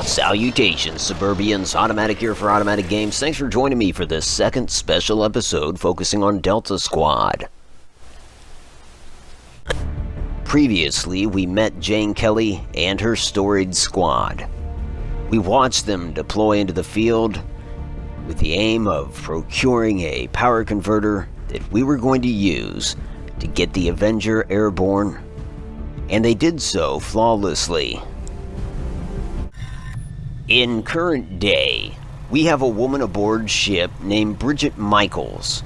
Salutations, Suburbians. Automatic here for Automatic Games. Thanks for joining me for this second special episode focusing on Delta Squad. Previously, we met Jane Kelly and her storied squad. We watched them deploy into the field with the aim of procuring a power converter that we were going to use to get the Avenger airborne, and they did so flawlessly. In current day, we have a woman aboard ship named Bridget Micheals.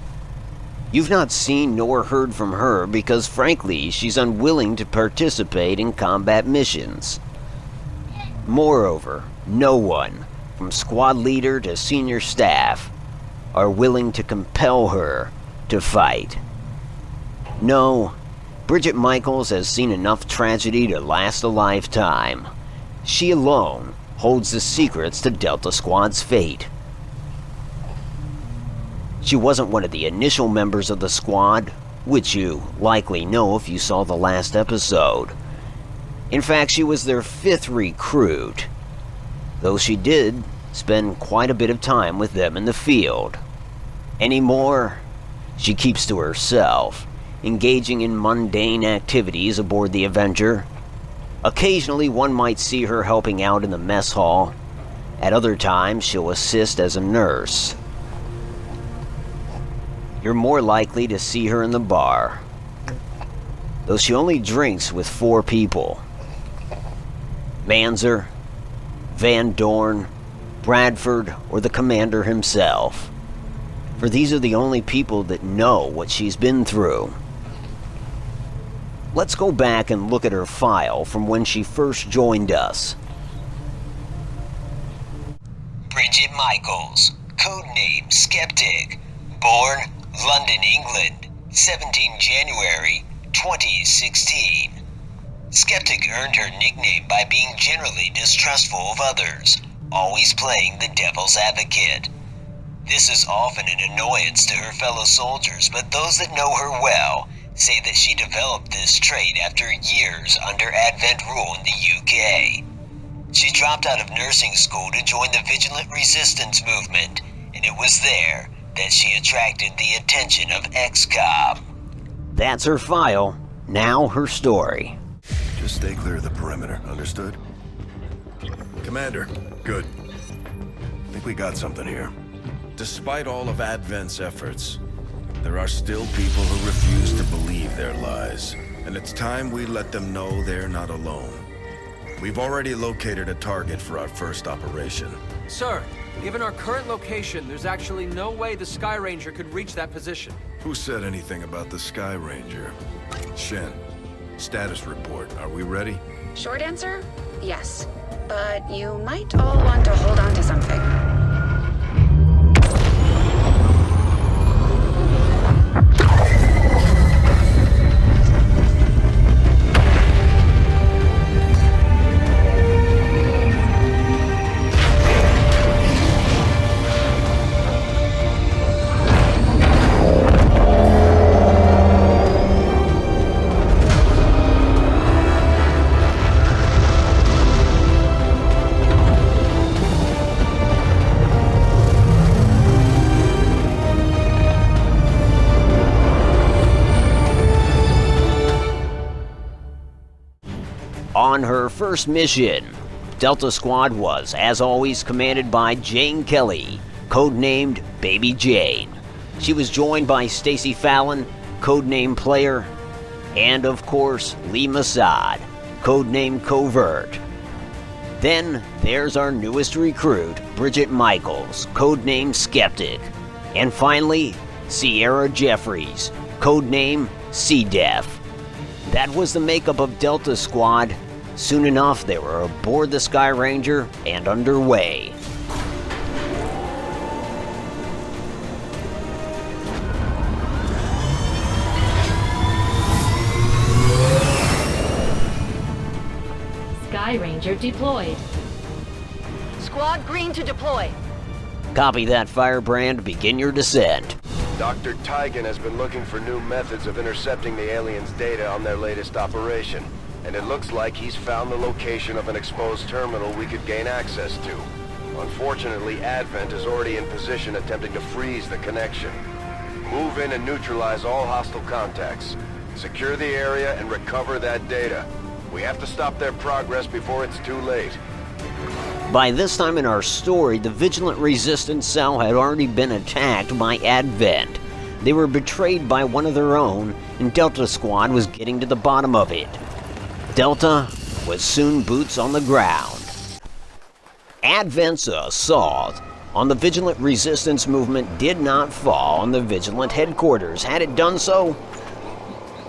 You've not seen nor heard from her because, frankly, she's unwilling to participate in combat missions. Moreover, no one, from squad leader to senior staff, are willing to compel her to fight. No, Bridget Micheals has seen enough tragedy to last a lifetime. She alone holds the secrets to Delta Squad's fate. She wasn't one of the initial members of the squad, which you likely know if you saw the last episode. In fact, she was their 5th recruit, though she did spend quite a bit of time with them in the field. Anymore, she keeps to herself, engaging in mundane activities aboard the Avenger. Occasionally, one might see her helping out in the mess hall. At other times, she'll assist as a nurse. You're more likely to see her in the bar, though she only drinks with 4 people. Manzer, Van Dorn, Bradford, or the commander himself. For these are the only people that know what she's been through. Let's go back and look at her file from when she first joined us. Bridget Micheals, codename Skeptic, born London, England, 17 January 2016. Skeptic earned her nickname by being generally distrustful of others, always playing the devil's advocate. This is often an annoyance to her fellow soldiers, but those that know her well say that she developed this trait after years under Advent rule in the UK. She dropped out of nursing school to join the Vigilant Resistance movement, and it was there that she attracted the attention of XCOM. That's her file. Now her story. Just stay clear of the perimeter, understood? Commander, good. Think we got something here. Despite all of Advent's efforts, there are still people who refuse to believe their lies, and it's time we let them know they're not alone. We've already located a target for our first operation. Sir, given our current location, there's actually no way the Sky Ranger could reach that position. Who said anything about the Sky Ranger? Shen, status report. Are we ready? Short answer, yes. But you might all want to hold on to something. On her first mission, Delta Squad was, as always, commanded by Jane Kelly, codenamed Baby Jane. She was joined by Staci Fallon, codename Player, and of course, Lee Massod, codename Covert. Then there's our newest recruit, Bridget Micheals, codename Skeptic. And finally, Ciera Jeffories, codename C-Def. That was the makeup of Delta Squad. Soon enough, they were aboard the Sky Ranger and underway. Sky Ranger deployed. Squad green to deploy. Copy that, Firebrand. Begin your descent. Dr. Tigan has been looking for new methods of intercepting the aliens' data on their latest operation. and it looks like he's found the location of an exposed terminal we could gain access to. Unfortunately, Advent is already in position attempting to freeze the connection. Move in and neutralize all hostile contacts. Secure the area and recover that data. We have to stop their progress before it's too late. By this time in our story, the Vigilant Resistance cell had already been attacked by Advent. They were betrayed by one of their own, and Delta Squad was getting to the bottom of it. Delta was soon boots on the ground. Advent's assault on the Vigilant Resistance movement did not fall on the Vigilant headquarters. Had it done so,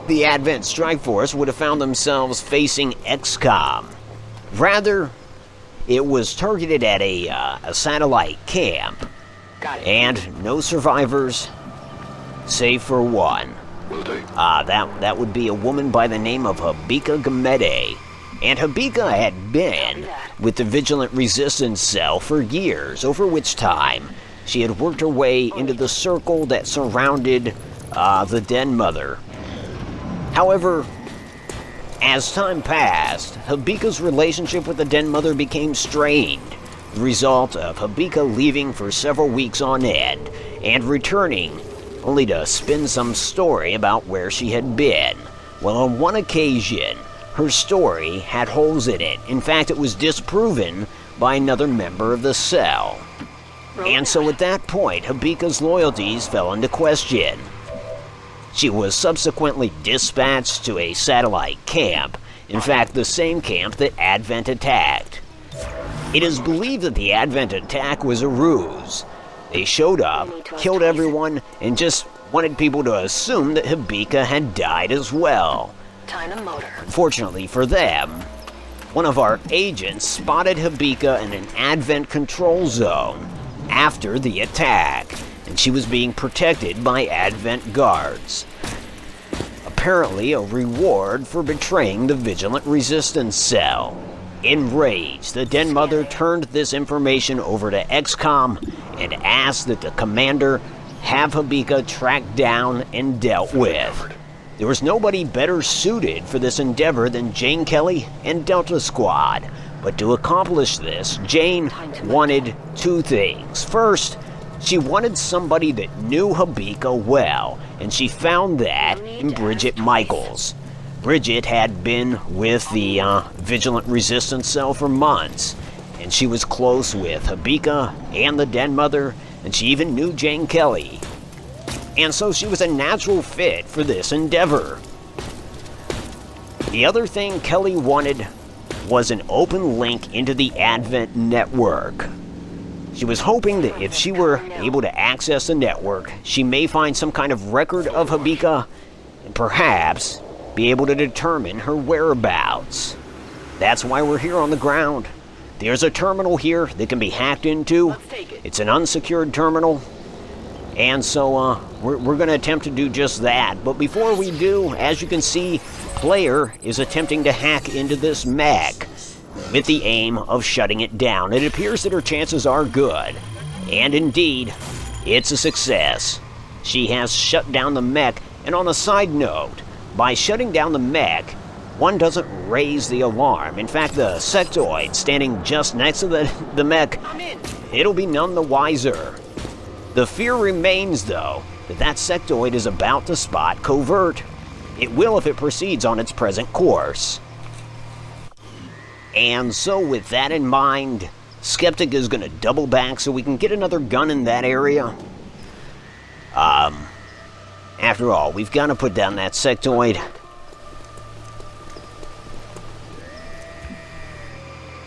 the Advent Strike Force would have found themselves facing XCOM. Rather, it was targeted at a satellite camp, and no survivors, save for one. That would be a woman by the name of Habika Gamede. And Habika had been with the Vigilant Resistance cell for years, over which time she had worked her way into the circle that surrounded the Den Mother. However, as time passed, Habika's relationship with the Den Mother became strained, the result of Habika leaving for several weeks on end and returning only to spin some story about where she had been. Well, on one occasion, her story had holes in it. In fact, it was disproven by another member of the cell. And so at that point, Habika's loyalties fell into question. She was subsequently dispatched to a satellite camp, in fact, the same camp that Advent attacked. It is believed that the Advent attack was a ruse. They showed up, killed everyone, and just wanted people to assume that Habika had died as well. Fortunately for them, one of our agents spotted Habika in an Advent control zone after the attack, and she was being protected by Advent guards. Apparently a reward for betraying the Vigilant Resistance cell. Enraged, the Den Mother turned this information over to XCOM and asked that the commander have Habika tracked down and dealt with. There was nobody better suited for this endeavor than Jane Kelly and Delta Squad. But to accomplish this, Jane wanted two things. First, she wanted somebody that knew Habika well, and she found that in Bridget Micheals. Bridget had been with the Vigilant Resistance cell for months, and she was close with Habika and the Den Mother, and she even knew Jane Kelly. And so she was a natural fit for this endeavor. The other thing Kelly wanted was an open link into the Advent network. She was hoping that if she were able to access the network, she may find some kind of record of Habika and perhaps be able to determine her whereabouts. That's why we're here on the ground. There's a terminal here that can be hacked into. It's an unsecured terminal. And so we're going to attempt to do just that. But before we do, as you can see, player is attempting to hack into this mech with the aim of shutting it down. It appears that her chances are good. And indeed, it's a success. She has shut down the mech. And on a side note, by shutting down the mech, one doesn't raise the alarm. In fact, the sectoid standing just next to the mech, it'll be none the wiser. The fear remains, though, that sectoid is about to spot Covert. It will if it proceeds on its present course. And so with that in mind, Skeptic is going to double back so we can get another gun in that area. After all, we've got to put down that sectoid.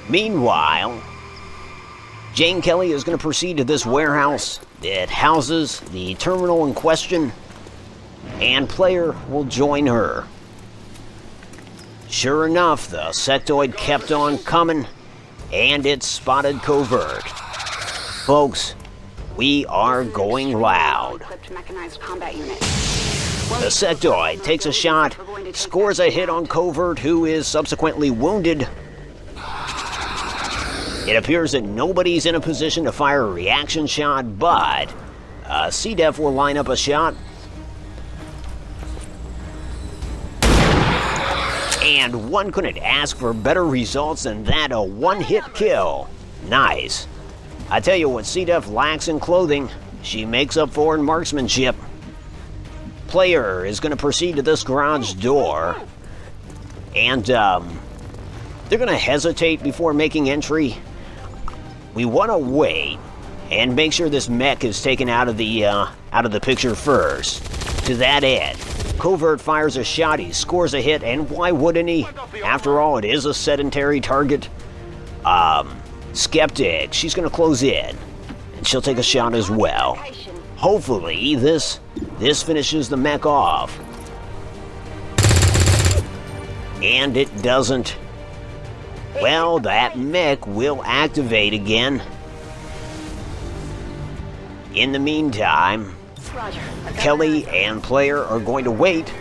Meanwhile, Jane Kelly is going to proceed to this warehouse that houses the terminal in question, and player will join her. Sure enough, the sectoid kept on coming, and it spotted Covert. Folks, we are going loud. The sectoid takes a shot, scores a hit on Covert, who is subsequently wounded. It appears that nobody's in a position to fire a reaction shot, but C-Def will line up a shot. And one couldn't ask for better results than that, a one-hit kill. Nice. I tell you what C-Def lacks in clothing, she makes up for in marksmanship. Player is going to proceed to this garage door, and they're going to hesitate before making entry. We want to wait and make sure this mech is taken out of the picture first. To that end, Covert fires a shot, he scores a hit, and why wouldn't he? After all, it is a sedentary target. Skeptic, she's going to close in, and she'll take a shot as well. Hopefully, this finishes the mech off. And it doesn't. Well, that mech will activate again. In the meantime, Kelly and Player are going to wait.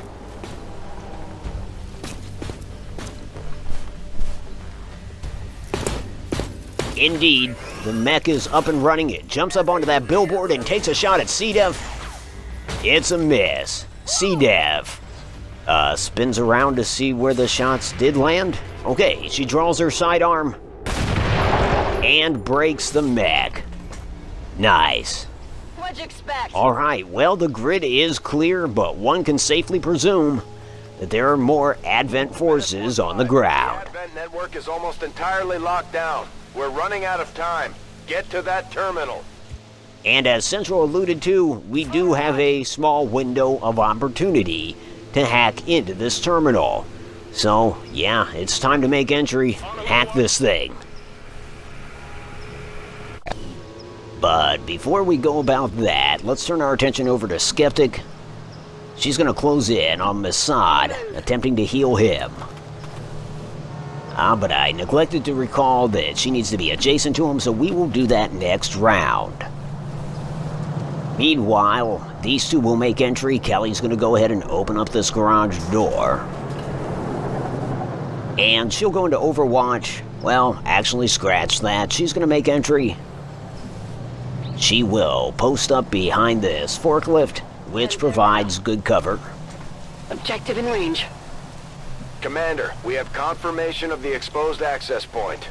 Indeed, the mech is up and running. It jumps up onto that billboard and takes a shot at C-Def. It's a miss. C-Def spins around to see where the shots did land. Okay, she draws her sidearm and breaks the mech. Nice. What'd you expect? All right, well, the grid is clear, but one can safely presume that there are more Advent forces on the ground. The Advent network is almost entirely locked down. We're running out of time. Get to that terminal. And as Central alluded to, we do have a small window of opportunity to hack into this terminal. So, yeah, it's time to make entry, hack this thing. But before we go about that, let's turn our attention over to Skeptic. She's going to close in on Massod, attempting to heal him. But I neglected to recall that she needs to be adjacent to him, so we will do that next round. Meanwhile, these two will make entry. Kelly's going to go ahead and open up this garage door. And she'll go into Overwatch. Well, actually, scratch that. She's going to make entry. She will post up behind this forklift, which provides good cover. Objective in range. Commander, we have confirmation of the exposed access point.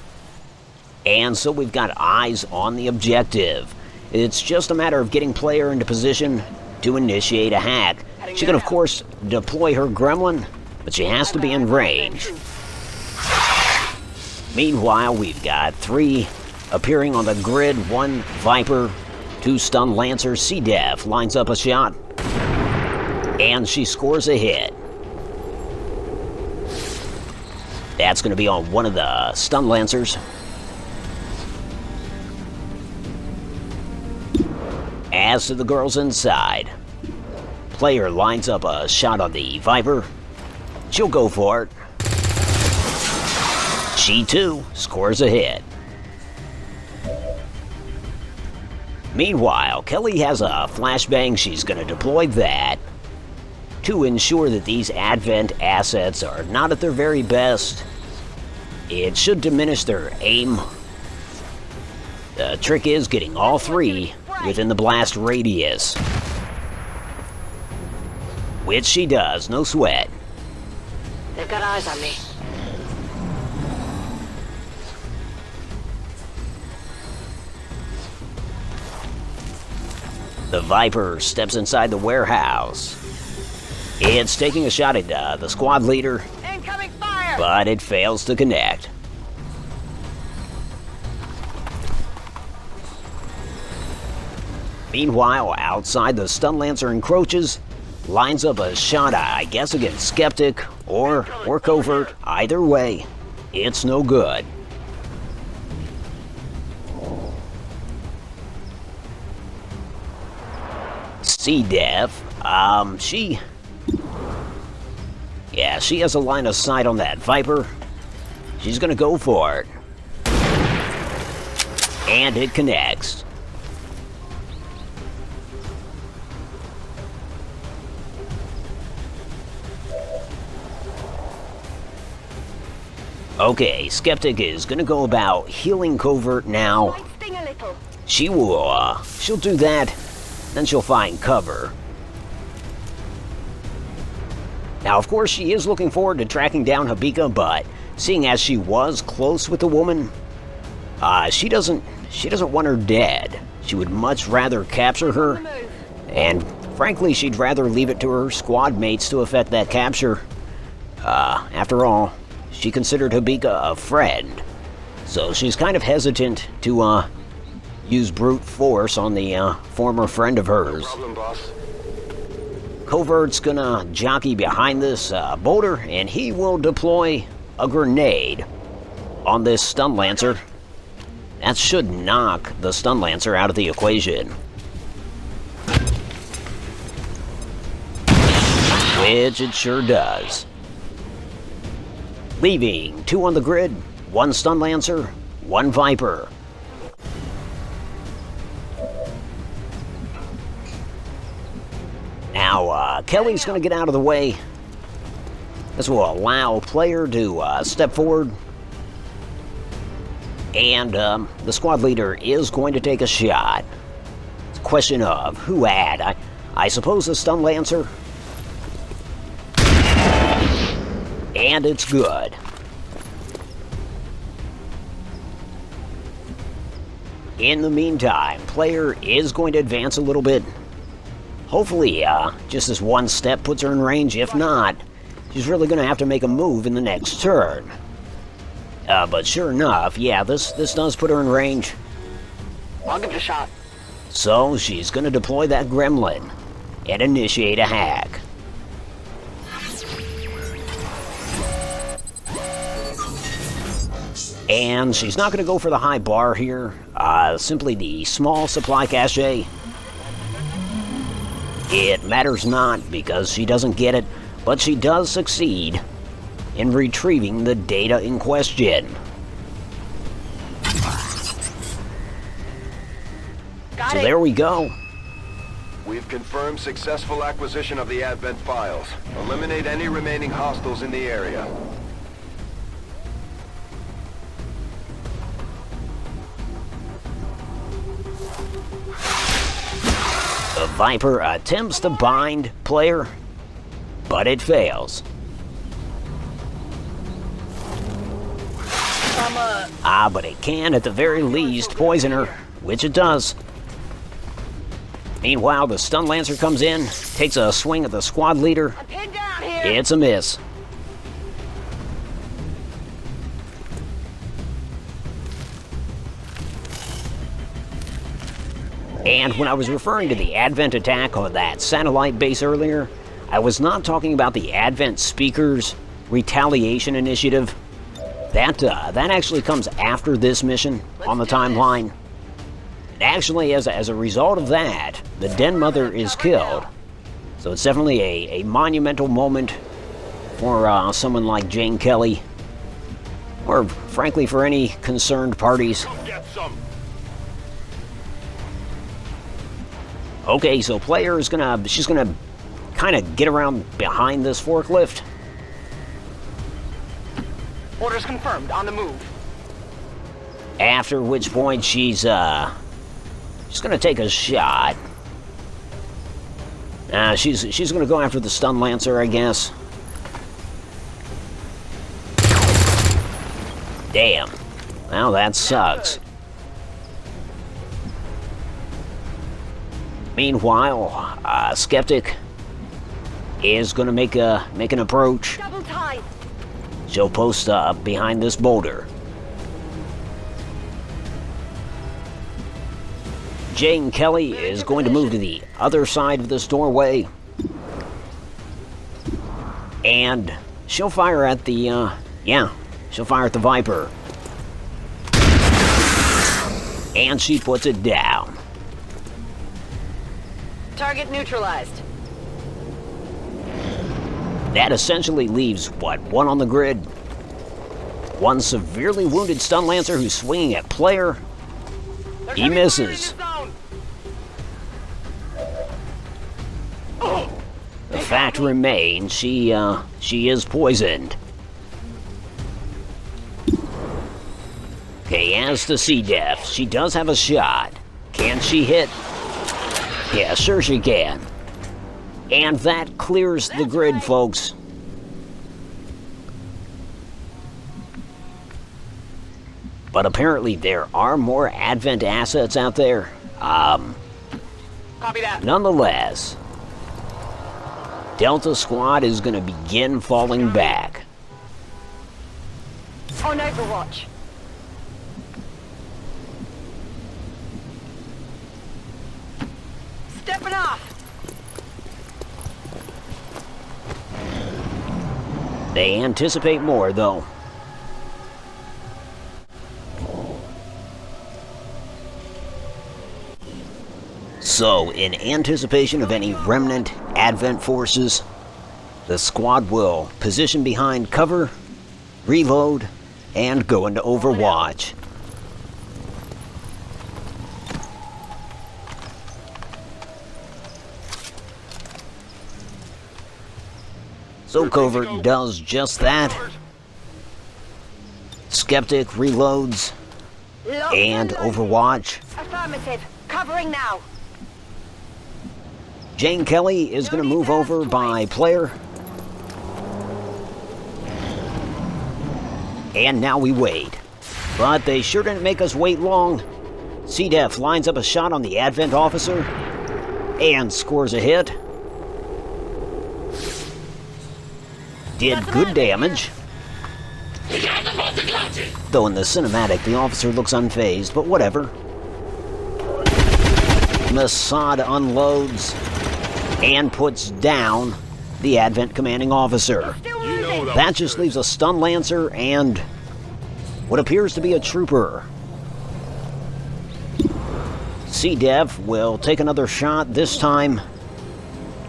And so we've got eyes on the objective. It's just a matter of getting Player into position to initiate a hack. She can, of course, deploy her gremlin, but she has to be in range. Meanwhile, we've got 3 appearing on the grid, 1 Viper, 2 stun Lancers. C-Def lines up a shot, and she scores a hit. That's going to be on one of the stun Lancers. As to the girls inside, Player lines up a shot on the Viper. She'll go for it. She too scores a hit. Meanwhile, Kelly has a flashbang. She's going to deploy that to ensure that these Advent assets are not at their very best. It should diminish their aim. The trick is getting all 3 within the blast radius. Which she does, no sweat. They've got eyes on me. The Viper steps inside the warehouse. It's taking a shot at the squad leader, Incoming fire! but it fails to connect. Meanwhile, outside, the stun Lancer encroaches, lines up a shot, I guess against Skeptic or Covert. Either way, it's no good. C-Def, she has a line of sight on that Viper. She's gonna go for it. And it connects. Okay, Skeptic is gonna go about healing Covert now. Might sting a little. She'll do that, then she'll find cover. Now, of course, she is looking forward to tracking down Habika, but seeing as she was close with the woman, she doesn't want her dead. She would much rather capture her, and frankly, she'd rather leave it to her squad mates to effect that capture. After all, she considered Habika a friend, so she's kind of hesitant to use brute force on the former friend of hers. No problem, boss. Covert's gonna jockey behind this boulder, and he will deploy a grenade on this stun lancer. That should knock the stun lancer out of the equation. Which it sure does. Leaving 2 on the grid, 1 stun lancer, 1 Viper. Now, Kelly's going to get out of the way. This will allow player to step forward. And the squad leader is going to take a shot. It's a question of who had. I suppose the stun lancer. And it's good. In the meantime, player is going to advance a little bit. Hopefully, just this one step puts her in range. If not, she's really going to have to make a move in the next turn. But sure enough, yeah, this does put her in range. I'll give it a shot. So she's going to deploy that gremlin and initiate a hack. And she's not going to go for the high bar here, simply the small supply cache. It matters not because she doesn't get it, but she does succeed in retrieving the data in question. So there we go. We've confirmed successful acquisition of the Advent files. Eliminate any remaining hostiles in the area. The Viper attempts to bind player, but it fails. But it can, at the very least, poison her, which it does. Meanwhile, the stun lancer comes in, takes a swing at the squad leader. I'm pinned down here. It's a miss. And when I was referring to the Advent attack on that satellite base earlier, I was not talking about the Advent Speaker's retaliation initiative. That actually comes after this mission on the timeline. And actually, as a result of that, the Den Mother is killed. So it's definitely a monumental moment for someone like Jane Kelly, or frankly for any concerned parties. Okay, so player is she's gonna kind of get around behind this forklift. Orders confirmed. On the move. After which point she's gonna take a shot. She's gonna go after the stun lancer, I guess. Damn. Well, that sucks. Meanwhile, Skeptic is gonna make an approach. Double time. She'll post up behind this boulder. Jane Kelly is going to move to the other side of this doorway. And she'll fire at the, she'll fire at the Viper. And she puts it down. Target neutralized. That essentially leaves, what, 1 on the grid? 1 severely wounded stun lancer who's swinging at player. He misses. The fact remains, she is poisoned. Okay, as to C-Def, she does have a shot. Can she hit? Yeah, sure she can. And that clears the grid, folks. But apparently there are more Advent assets out there. Copy that. Nonetheless, Delta Squad is going to begin falling back. On Overwatch. Stepping off. They anticipate more, though. So, in anticipation of any remnant Advent forces, the squad will position behind cover, reload, and go into Overwatch. So Covert does just that. Skeptic reloads and Overwatch. Affirmative. Covering now. Jane Kelly is going to move over by player. And now we wait. But they sure didn't make us wait long. CDEF lines up a shot on the Advent officer and scores a hit. Did good damage. Though in the cinematic, the officer looks unfazed, but whatever. Massod unloads and puts down the Advent commanding officer. That just leaves a stun lancer and what appears to be a trooper. CDEV will take another shot, this time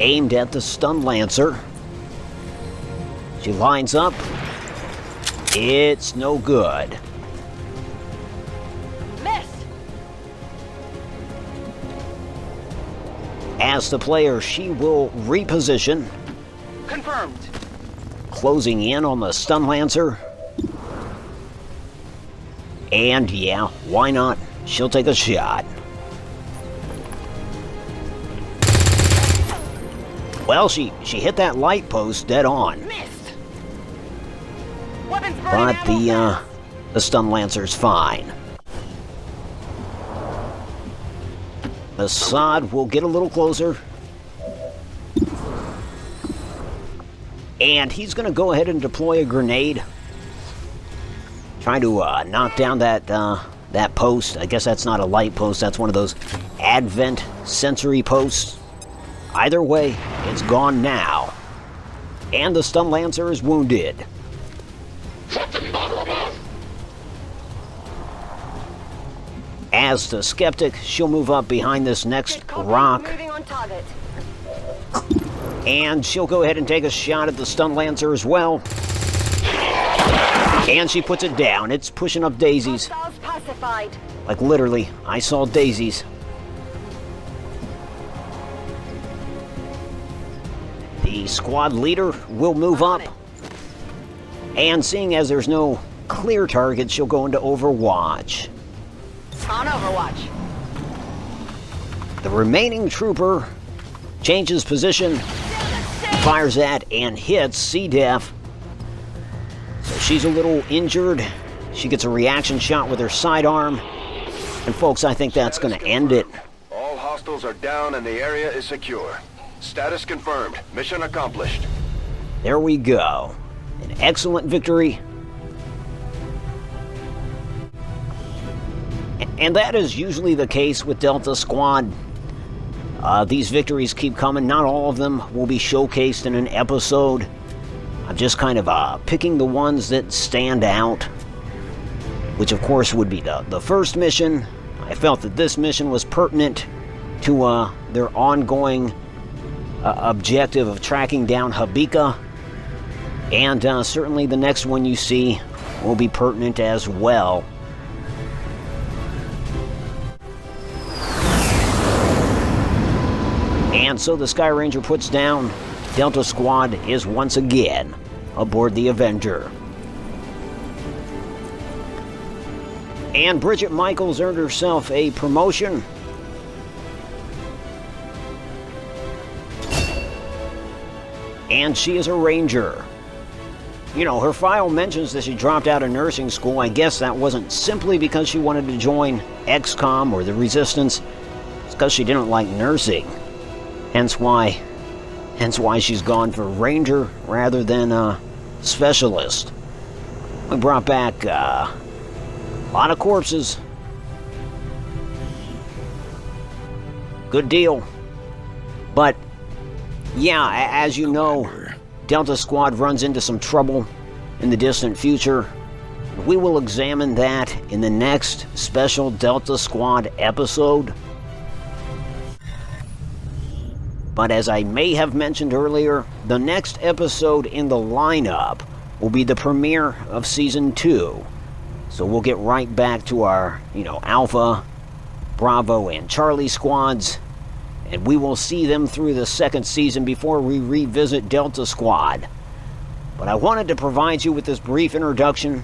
aimed at the stun lancer. She lines up. It's no good. Missed. As the player, she will reposition, Confirmed. closing in on the stun lancer. And yeah, why not? She'll take a shot. Well, she hit that light post dead on. Missed. Weapons burning But ammo. the stun lancer's fine. Massod will get a little closer. And he's going to go ahead and deploy a grenade. Trying to knock down that post. I guess that's not a light post. That's one of those Advent sensory posts. Either way, it's gone now. And the stun lancer is wounded. As to Skeptic, she'll move up behind this next rock. Moving on target. And she'll go ahead and take a shot at the stun lancer as well. And she puts it down. It's pushing up daisies. Hostiles pacified. Like literally, I saw daisies. The squad leader will move up. And seeing as there's no clear target, she'll go into Overwatch. On Overwatch. The remaining trooper changes position, fires at and hits CDEF. So she's a little injured. She gets a reaction shot with her sidearm. And folks, I think that's going to end it. All hostiles are down and the area is secure. Status confirmed. Mission accomplished. There we go. An excellent victory. And that is usually the case with Delta Squad. These victories keep coming. Not all of them will be showcased in an episode. I'm just kind of picking the ones that stand out, which of course would be the first mission. I felt that this mission was pertinent to their ongoing objective of tracking down Habika, and certainly the next one you see will be pertinent as well. And so the Sky Ranger puts down. Delta Squad is once again aboard the Avenger. And Bridget Micheals earned herself a promotion. And she is a Ranger. you know, her file mentions that she dropped out of nursing school. I guess that wasn't simply because she wanted to join XCOM or the Resistance. It's because she didn't like nursing. Hence why she's gone for Ranger rather than Specialist. We brought back a lot of corpses. Good deal. But, yeah, as you know, Delta Squad runs into some trouble in the distant future. We will examine that in the next special Delta Squad episode. But as I may have mentioned earlier, the next episode in the lineup will be the premiere of Season 2. So we'll get right back to our, Alpha, Bravo, and Charlie squads. And we will see them through the second season before we revisit Delta Squad. But I wanted to provide you with this brief introduction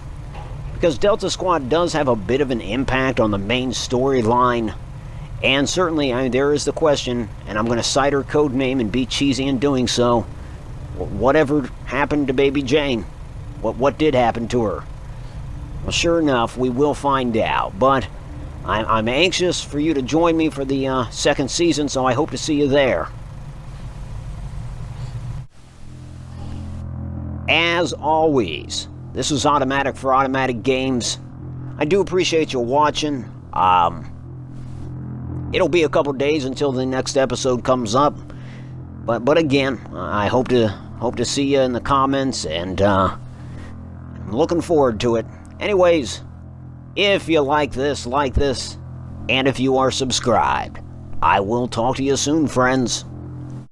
because Delta Squad does have a bit of an impact on the main storyline. And certainly, there is the question, and I'm going to cite her code name and be cheesy in doing so. Whatever happened to Baby Jane? What did happen to her? Well, sure enough, we will find out. But I'm anxious for you to join me for the second season, so I hope to see you there. As always, this is Automatic for Automatic Games. I do appreciate you watching. It'll be a couple days until the next episode comes up. But again, I hope to see you in the comments, and I'm looking forward to it. Anyways, if you like this, and if you are subscribed, I will talk to you soon, friends.